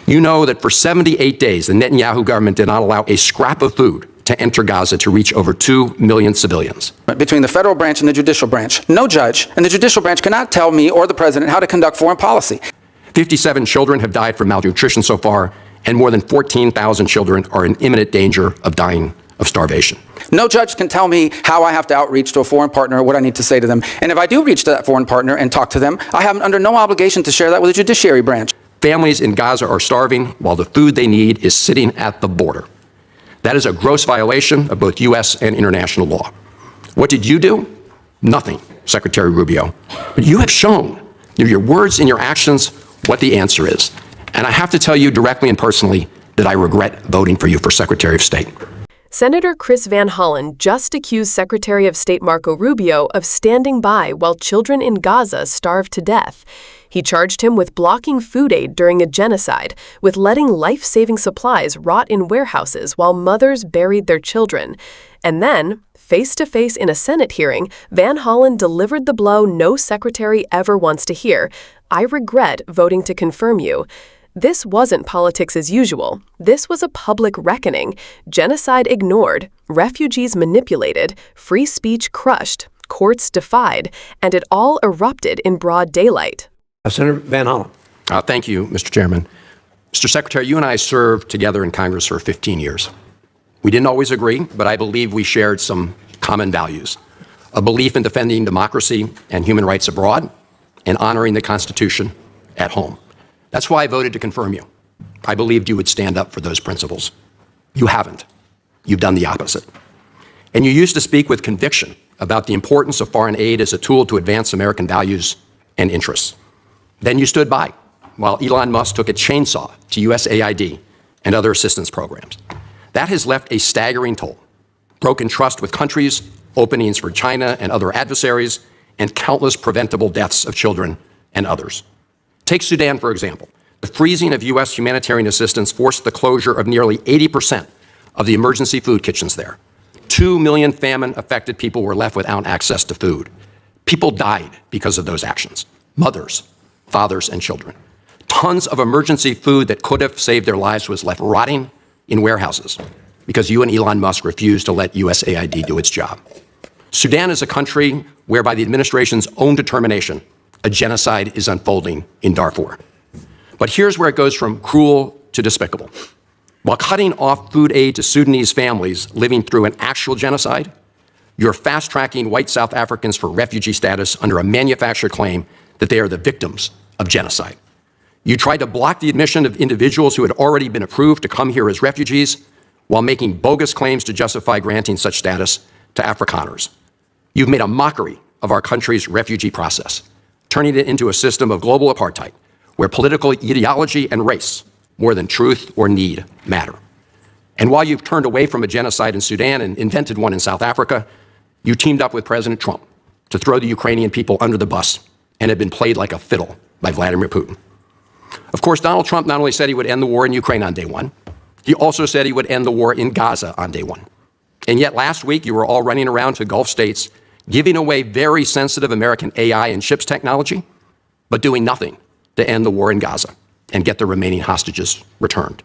You know that for 78 days, the Netanyahu government did not allow a scrap of food to enter Gaza to reach over 2 million civilians. Between the federal branch and the judicial branch, no judge in the judicial branch cannot tell me or the president how to conduct foreign policy. 57 children have died from malnutrition so far, and more than 14,000 children are in imminent danger of dying of starvation. No judge can tell me how I have to outreach to a foreign partner or what I need to say to them. And if I do reach to that foreign partner and talk to them, I am under no obligation to share that with the judiciary branch. Families in Gaza are starving while the food they need is sitting at the border. That is a gross violation of both U.S. and international law. What did you do? Nothing, Secretary Rubio. But you have shown through your words and your actions what the answer is. And I have to tell you directly and personally that I regret voting for you for Secretary of State. Senator Chris Van Hollen just accused Secretary of State Marco Rubio of standing by while children in Gaza starved to death. He charged him with blocking food aid during a genocide, with letting life-saving supplies rot in warehouses while mothers buried their children. And then, face-to-face in a Senate hearing, Van Hollen delivered the blow no secretary ever wants to hear. I regret voting to confirm you. This wasn't politics as usual. This was a public reckoning. Genocide ignored, refugees manipulated, free speech crushed, courts defied, and it all erupted in broad daylight. Senator Van Hollen. Thank you, Mr. Chairman. Mr. Secretary, you and I served together in Congress for 15 years. We didn't always agree, but I believe we shared some common values: a belief in defending democracy and human rights abroad, and honoring the Constitution at home. That's why I voted to confirm you. I believed you would stand up for those principles. You haven't. You've done the opposite. And you used to speak with conviction about the importance of foreign aid as a tool to advance American values and interests. Then you stood by while Elon Musk took a chainsaw to USAID and other assistance programs. That has left a staggering toll: broken trust with countries, openings for China and other adversaries, and countless preventable deaths of children and others. Take Sudan, for example. The freezing of U.S. humanitarian assistance forced the closure of nearly 80% of the emergency food kitchens there. 2 million famine-affected people were left without access to food. People died because of those actions: mothers, fathers, and children. Tons of emergency food that could have saved their lives was left rotting in warehouses because you and Elon Musk refused to let USAID do its job. Sudan is a country where, by the administration's own determination, a genocide is unfolding in Darfur. But here's where it goes from cruel to despicable. While cutting off food aid to Sudanese families living through an actual genocide, you're fast-tracking white South Africans for refugee status under a manufactured claim that they are the victims of genocide. You tried to block the admission of individuals who had already been approved to come here as refugees while making bogus claims to justify granting such status to Afrikaners. You've made a mockery of our country's refugee process, turning it into a system of global apartheid where political ideology and race, more than truth or need, matter. And while you've turned away from a genocide in Sudan and invented one in South Africa, you teamed up with President Trump to throw the Ukrainian people under the bus and have been played like a fiddle by Vladimir Putin. Of course, Donald Trump not only said he would end the war in Ukraine on day one, he also said he would end the war in Gaza on day one. And yet last week, you were all running around to Gulf states, giving away very sensitive American AI and chips technology, but doing nothing to end the war in Gaza and get the remaining hostages returned.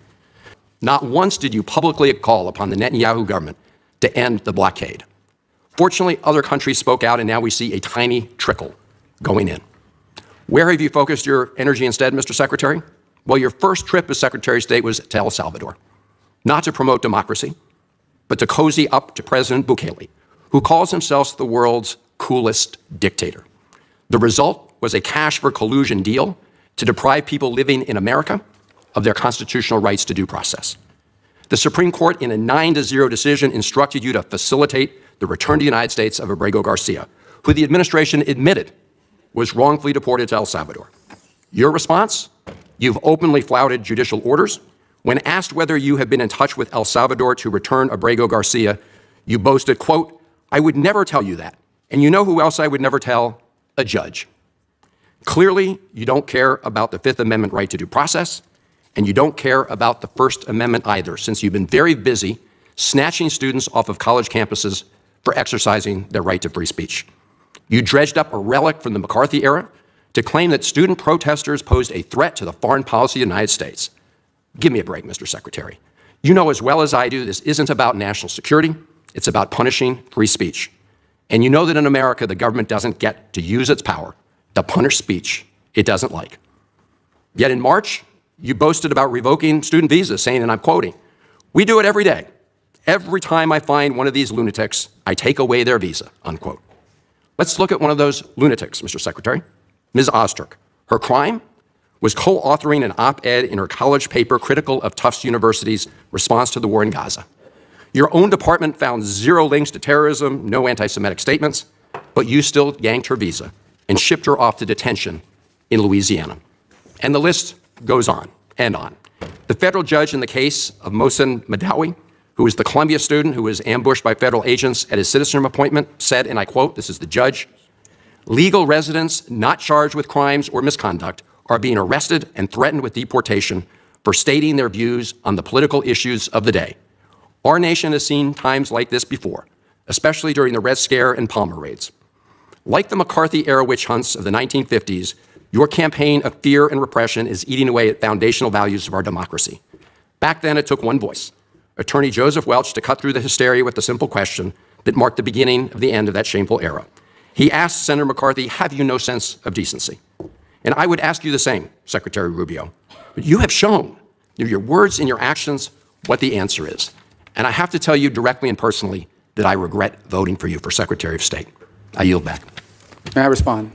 Not once did you publicly call upon the Netanyahu government to end the blockade. Fortunately, other countries spoke out, and now we see a tiny trickle going in. Where have you focused your energy instead, Mr. Secretary? Well, your first trip as Secretary of State was to El Salvador, not to promote democracy, but to cozy up to President Bukele, who calls himself the world's coolest dictator. The result was a cash for collusion deal to deprive people living in America of their constitutional rights to due process. The Supreme Court, in a 9-0 decision, instructed you to facilitate the return to the United States of Abrego Garcia, who the administration admitted was wrongfully deported to El Salvador. Your response? You've openly flouted judicial orders. When asked whether you have been in touch with El Salvador to return Abrego Garcia, you boasted, quote, "I would never tell you that. And you know who else I would never tell? A judge." Clearly, you don't care about the Fifth Amendment right to due process, and you don't care about the First Amendment either, since you've been very busy snatching students off of college campuses for exercising their right to free speech. You dredged up a relic from the McCarthy era to claim that student protesters posed a threat to the foreign policy of the United States. Give me a break, Mr. Secretary. You know as well as I do this isn't about national security. It's about punishing free speech. And you know that in America, the government doesn't get to use its power to punish speech it doesn't like. Yet in March, you boasted about revoking student visas, saying, and I'm quoting, "We do it every day. Every time I find one of these lunatics, I take away their visa," unquote. Let's look at one of those lunatics, Mr. Secretary, Ms. Ozturk. Her crime was co-authoring an op-ed in her college paper critical of Tufts University's response to the war in Gaza. Your own department found zero links to terrorism, no anti-Semitic statements, but you still yanked her visa and shipped her off to detention in Louisiana. And the list goes on and on. The federal judge in the case of Mohsen Madawi, who is the Columbia student who was ambushed by federal agents at his citizenship appointment, said, and I quote, this is the judge, "Legal residents not charged with crimes or misconduct are being arrested and threatened with deportation for stating their views on the political issues of the day. Our nation has seen times like this before, especially during the Red Scare and Palmer raids. Like the McCarthy-era witch hunts of the 1950s, your campaign of fear and repression is eating away at foundational values of our democracy. Back then, it took one voice, Attorney Joseph Welch, to cut through the hysteria with the simple question that marked the beginning of the end of that shameful era. He asked Senator McCarthy, have you no sense of decency? And I would ask you the same, Secretary Rubio. But you have shown, through your words and your actions, what the answer is. And I have to tell you directly and personally that I regret voting for you for Secretary of State. I yield back. May I respond?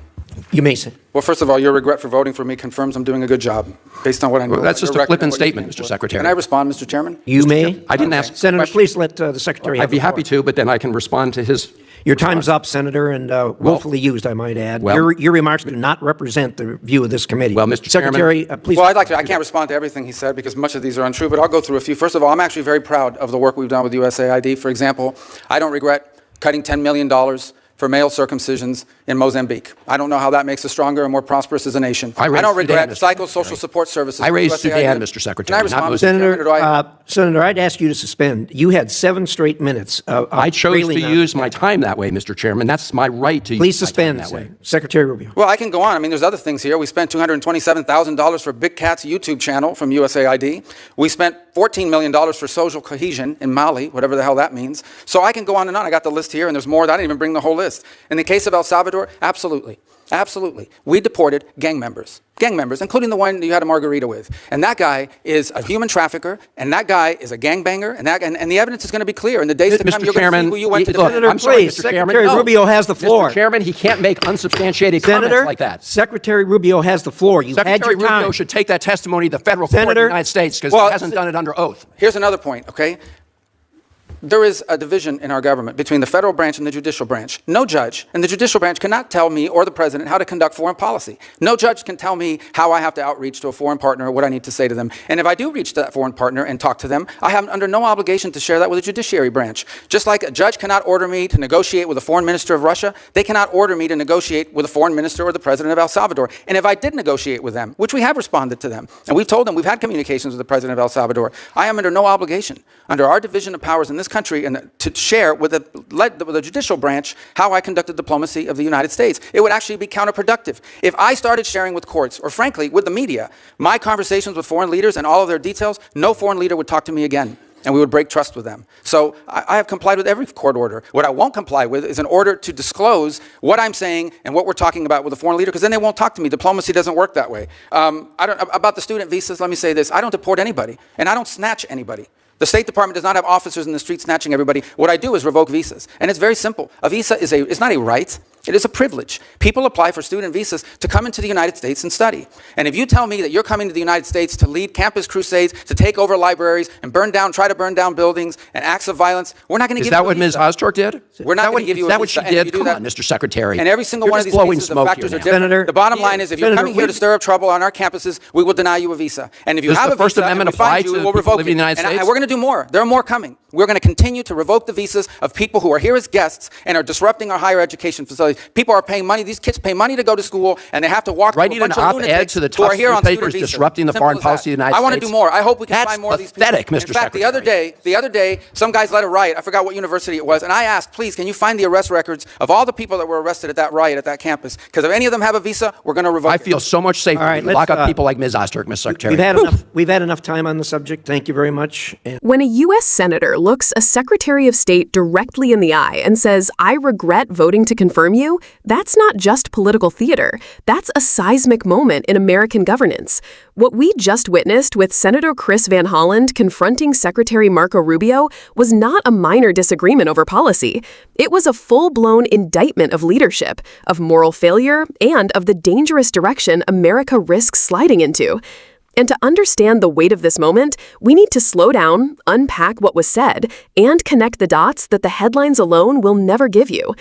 You may say. Well, first of all, your regret for voting for me confirms I'm doing a good job, based on what I know. Well, that's just your a record and flippant what you statement, stand Mr. for. Secretary. Can I respond, Mr. Chairman? You may. I didn't ask. Senator, question. please let the Secretary have I'd be the floor. happy to, but then I can respond to his. Your time's up, Senator, and willfully used, I might add. Well- your remarks do not represent the view of this committee. Well, Mr. Secretary, please. Well, I'd like to. I can't respond to everything he said because much of these are untrue, but I'll go through a few. First of all, I'm actually very proud of the work we've done with USAID. For example, I don't regret cutting $10 million for male circumcisions in Mozambique. I don't know how that makes us stronger and more prosperous as a nation. I raised don't regret Sudan, Mr. psychosocial support services. I raised USAID. Sudan, Mr. Secretary, Can I not respond, Mr. Mozambique. Chairman, or do I- Senator, I'd ask you to suspend. You had 7 straight minutes. I chose to use my time that way, Mr. Chairman. That's my right to Please use my time suspend, that way. Secretary Rubio. Well, I can go on. I mean, there's other things here. We spent $227,000 for Big Cat's YouTube channel from USAID. We spent $14 million for social cohesion in Mali, whatever the hell that means. So I can go on and on. I got the list here, and there's more. I didn't even bring the whole list. In the case of El Salvador, absolutely. Absolutely. We deported gang members, including the one you had a margarita with. And that guy is a human trafficker, and that guy is a gangbanger, and the evidence is going to be clear. In the days to come, you're going to see who you went to look, defend. Senator, I'm sorry, please, Mr. Chairman. Secretary No. Rubio has the floor. Mr. Chairman, he can't make unsubstantiated Senator, comments like that. Secretary Rubio has the floor. You had Secretary your time. Rubio should take that testimony to the federal court in the Senator- United States because Well, he hasn't done it under oath. Here's another point, okay? There is a division in our government between the federal branch and the judicial branch. No judge in the judicial branch cannot tell me or the president how to conduct foreign policy. No judge can tell me how I have to outreach to a foreign partner or what I need to say to them. And if I do reach to that foreign partner and talk to them, I am under no obligation to share that with the judiciary branch. Just like a judge cannot order me to negotiate with a foreign minister of Russia, they cannot order me to negotiate with a foreign minister or the president of El Salvador. And if I did negotiate with them, which we have responded to them, and we've told them, we've had communications with the president of El Salvador, I am under no obligation, under our division of powers in this country, and to share with the judicial branch how I conducted diplomacy of the United States. It would actually be counterproductive. If I started sharing with courts, or frankly, with the media, my conversations with foreign leaders and all of their details, no foreign leader would talk to me again, and we would break trust with them. So I have complied with every court order. What I won't comply with is an order to disclose what I'm saying and what we're talking about with a foreign leader, because then they won't talk to me. Diplomacy doesn't work that way. About the student visas, let me say this. I don't deport anybody, and I don't snatch anybody. The State Department does not have officers in the street snatching everybody. What I do is revoke visas. And it's very simple. A visa is not a right. It is a privilege. People apply for student visas to come into the United States and study. And if you tell me that you're coming to the United States to lead campus crusades, to take over libraries, and try to burn down buildings, and acts of violence, we're not going to give you a visa. Is that what Ms. Ozturk did? We're not going to give you a visa. Is that what she And if did? you do Come that- on, Mr. Secretary. And every single You're one of just these blowing cases, the smoke factors here are now. different. Senator- The bottom line is, if you're Senator, coming here to stir up trouble on our campuses, we will deny you a visa. And if you Does have the a First visa and Amendment we find apply you, to we'll people revoke living in it. the United And States? we're going to do more. There are more coming. we're going to continue to revoke the visas of people who are here as guests and are disrupting our higher education facilities. People are paying money. These kids pay money to go to school, and they have to walk Writing through a an bunch of op-ed lunatics to the who are tough here on student newspapers visas. disrupting the Simple foreign as policy of the United I want to States. do more. I hope we can That's find more of these people. pathetic, Mr. In fact, the other day, some guys led a riot. I forgot what university it was, and I asked, please, can you find the arrest records of all the people that were arrested at that riot at that campus? Because if any of them have a visa, we're going to revoke I it. feel so much safer All right, when you lock let's, up people like Ms. Osterk, Mr. Secretary. We've had enough time on the subject. Thank you very much. And When a U.S. Senator looks a Secretary of State directly in the eye and says, "I regret voting to confirm you," that's not just political theater. That's a seismic moment in American governance. What we just witnessed with Senator Chris Van Hollen confronting Secretary Marco Rubio was not a minor disagreement over policy. It was a full-blown indictment of leadership, of moral failure, and of the dangerous direction America risks sliding into. And to understand the weight of this moment, we need to slow down, unpack what was said, and connect the dots that the headlines alone will never give you.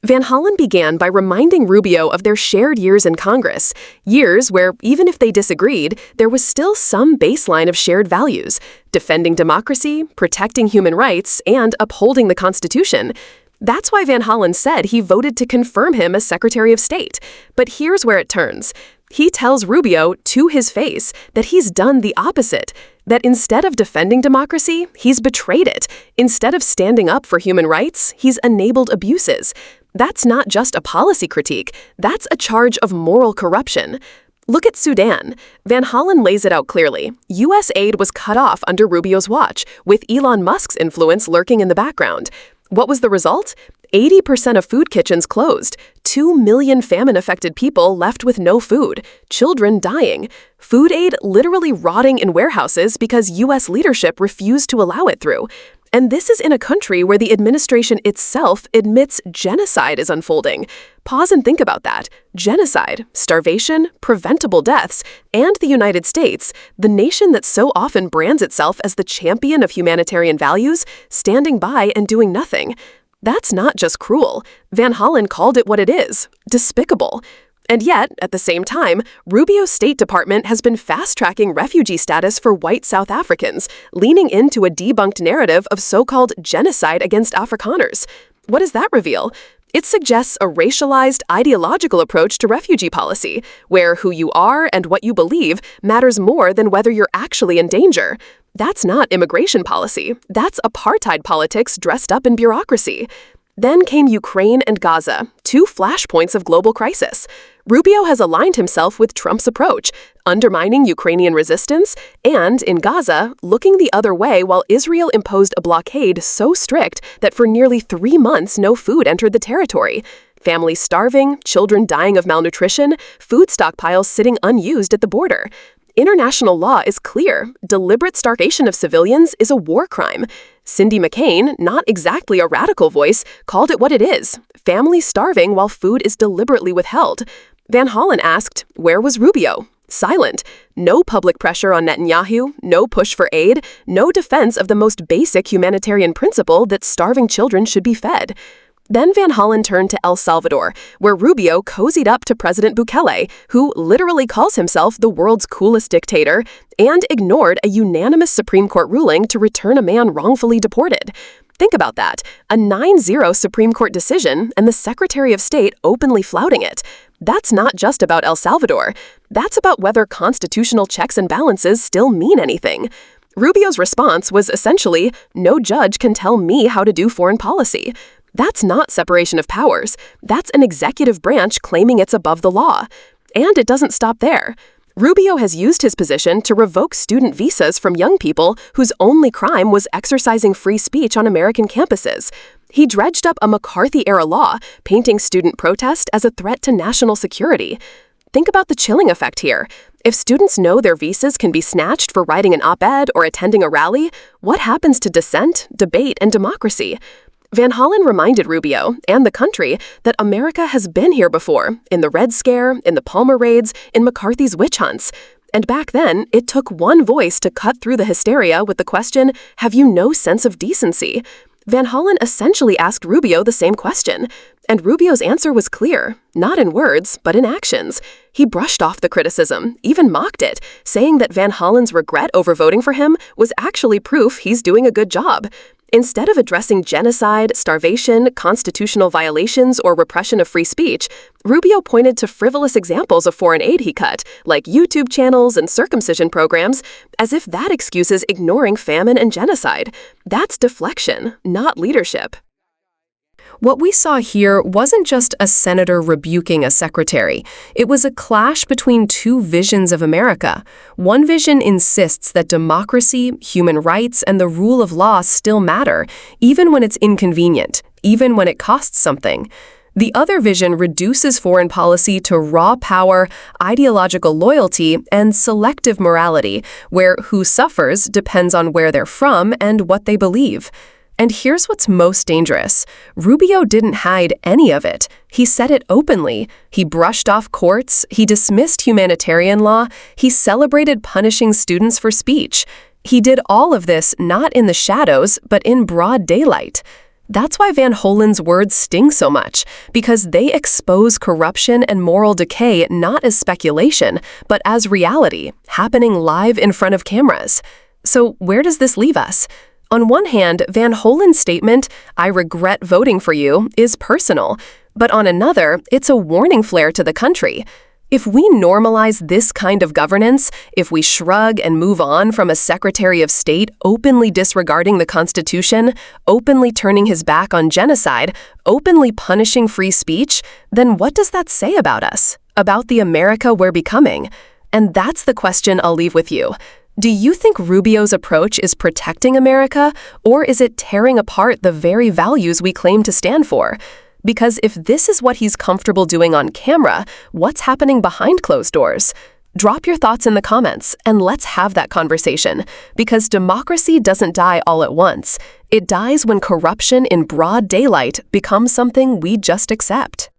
Van Hollen began by reminding Rubio of their shared years in Congress, years where, even if they disagreed, there was still some baseline of shared values: defending democracy, protecting human rights, and upholding the Constitution. That's why Van Hollen said he voted to confirm him as Secretary of State. But here's where it turns. He tells Rubio to his face that he's done the opposite, that instead of defending democracy, he's betrayed it. Instead of standing up for human rights, he's enabled abuses. That's not just a policy critique, that's a charge of moral corruption. Look at Sudan. Van Hollen lays it out clearly. U.S. aid was cut off under Rubio's watch, with Elon Musk's influence lurking in the background. What was the result? 80% of food kitchens closed, 2 million famine-affected people left with no food, children dying, food aid literally rotting in warehouses because U.S. leadership refused to allow it through. And this is in a country where the administration itself admits genocide is unfolding. Pause and think about that. Genocide, starvation, preventable deaths, and the United States, the nation that so often brands itself as the champion of humanitarian values, standing by and doing nothing. That's not just cruel. Van Hollen called it what it is: despicable. And yet, at the same time, Rubio's State Department has been fast-tracking refugee status for white South Africans, leaning into a debunked narrative of so-called genocide against Afrikaners. What does that reveal? It suggests a racialized, ideological approach to refugee policy, where who you are and what you believe matters more than whether you're actually in danger. That's not immigration policy. That's apartheid politics dressed up in bureaucracy. Then came Ukraine and Gaza, two flashpoints of global crisis. Rubio has aligned himself with Trump's approach, undermining Ukrainian resistance, and, in Gaza, looking the other way while Israel imposed a blockade so strict that for nearly 3 months no food entered the territory. Families starving, children dying of malnutrition, food stockpiles sitting unused at the border. International law is clear. Deliberate starvation of civilians is a war crime. Cindy McCain, not exactly a radical voice, called it what it is: families starving while food is deliberately withheld. Van Hollen asked, where was Rubio? Silent. No public pressure on Netanyahu, no push for aid, no defense of the most basic humanitarian principle that starving children should be fed. Then Van Hollen turned to El Salvador, where Rubio cozied up to President Bukele, who literally calls himself the world's coolest dictator, and ignored a unanimous Supreme Court ruling to return a man wrongfully deported. Think about that. A 9-0 Supreme Court decision, and the Secretary of State openly flouting it. That's not just about El Salvador. That's about whether constitutional checks and balances still mean anything. Rubio's response was essentially, no judge can tell me how to do foreign policy. That's not separation of powers. That's an executive branch claiming it's above the law. And it doesn't stop there. Rubio has used his position to revoke student visas from young people whose only crime was exercising free speech on American campuses. He dredged up a McCarthy-era law, painting student protest as a threat to national security. Think about the chilling effect here. If students know their visas can be snatched for writing an op-ed or attending a rally, what happens to dissent, debate, and democracy? Van Hollen reminded Rubio and the country that America has been here before, in the Red Scare, in the Palmer raids, in McCarthy's witch hunts. And back then, it took one voice to cut through the hysteria with the question, have you no sense of decency? Van Hollen essentially asked Rubio the same question, and Rubio's answer was clear, not in words, but in actions. He brushed off the criticism, even mocked it, saying that Van Hollen's regret over voting for him was actually proof he's doing a good job. Instead of addressing genocide, starvation, constitutional violations, or repression of free speech, Rubio pointed to frivolous examples of foreign aid he cut, like YouTube channels and circumcision programs, as if that excuses ignoring famine and genocide. That's deflection, not leadership. What we saw here wasn't just a senator rebuking a secretary. It was a clash between two visions of America. One vision insists that democracy, human rights, and the rule of law still matter, even when it's inconvenient, even when it costs something. The other vision reduces foreign policy to raw power, ideological loyalty, and selective morality, where who suffers depends on where they're from and what they believe. And here's what's most dangerous. Rubio didn't hide any of it. He said it openly. He brushed off courts. He dismissed humanitarian law. He celebrated punishing students for speech. He did all of this not in the shadows, but in broad daylight. That's why Van Hollen's words sting so much, because they expose corruption and moral decay not as speculation, but as reality, happening live in front of cameras. So where does this leave us? On one hand, Van Hollen's statement, "I regret voting for you," is personal, but on another, it's a warning flare to the country. If we normalize this kind of governance, if we shrug and move on from a Secretary of State openly disregarding the Constitution, openly turning his back on genocide, openly punishing free speech, then what does that say about us, about the America we're becoming? And that's the question I'll leave with you. Do you think Rubio's approach is protecting America, or is it tearing apart the very values we claim to stand for? Because if this is what he's comfortable doing on camera, what's happening behind closed doors? Drop your thoughts in the comments, and let's have that conversation. Because democracy doesn't die all at once. It dies when corruption in broad daylight becomes something we just accept.